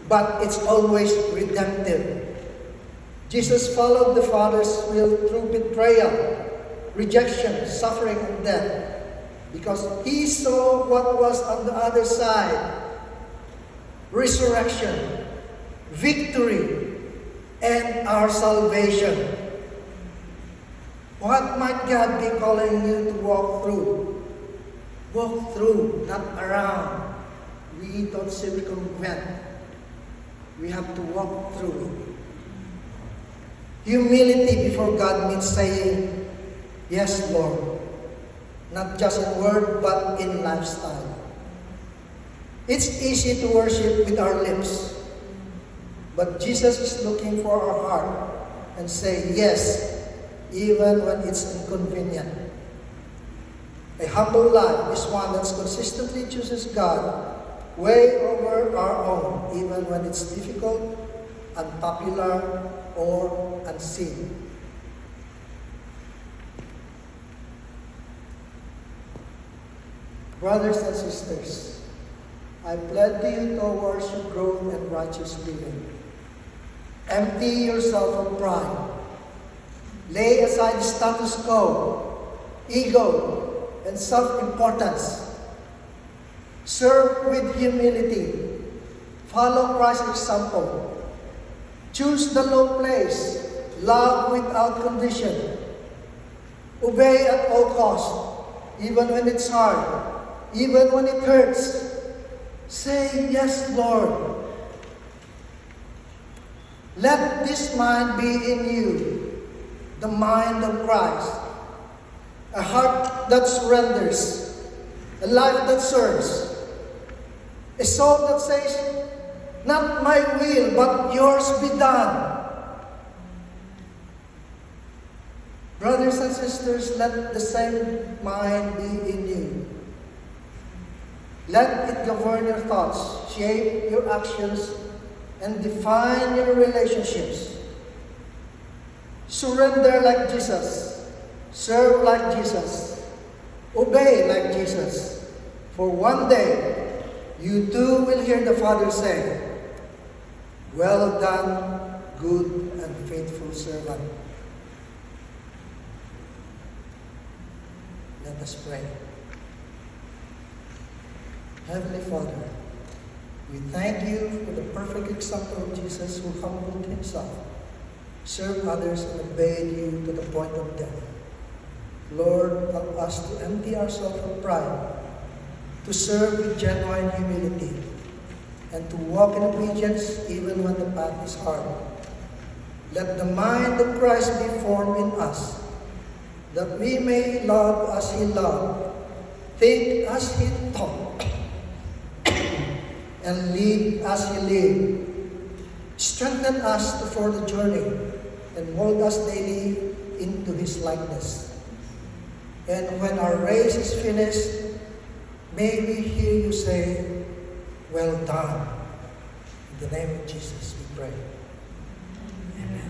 but it's always redemptive. Jesus followed the Father's will through betrayal, rejection, suffering, and death, because he saw what was on the other side: resurrection, victory, and our salvation. What might God be calling you to walk through? Walk through, not around. We don't circumvent. We have to walk through it. Humility before God means saying, "Yes, Lord," not just in word, but in lifestyle. It's easy to worship with our lips, but Jesus is looking for our heart and say yes, even when it's inconvenient. A humble life is one that consistently chooses God way over our own, even when it's difficult, unpopular, or unseen. Brothers and sisters, I plead to you to worship growth and righteous living. Empty yourself of pride. Lay aside status quo, ego, and self-importance. Serve with humility. Follow Christ's example. Choose the low place. Love without condition. Obey at all costs, even when it's hard, even when it hurts. Say, "Yes, Lord." Let this mind be in you, the mind of Christ. A heart that surrenders, a life that serves, a soul that says, "Not my will, but yours be done." Brothers and sisters, let the same mind be in you. Let it govern your thoughts, shape your actions, and define your relationships. Surrender like Jesus. Serve like Jesus. Obey like Jesus. For one day, you too will hear the Father say, "Well done, good and faithful servant." Let us pray. Heavenly Father, we thank you for the perfect example of Jesus who humbled himself, served others, and obeyed you to the point of death. Lord, help us to empty ourselves of pride, to serve with genuine humility, and to walk in obedience even when the path is hard. Let the mind of Christ be formed in us, that we may love as he loved, think as he thought, and live as he lived. Strengthen us for the journey and mold us daily into his likeness. And when our race is finished, may we hear you say, "Well done." In the name of Jesus we pray. Amen.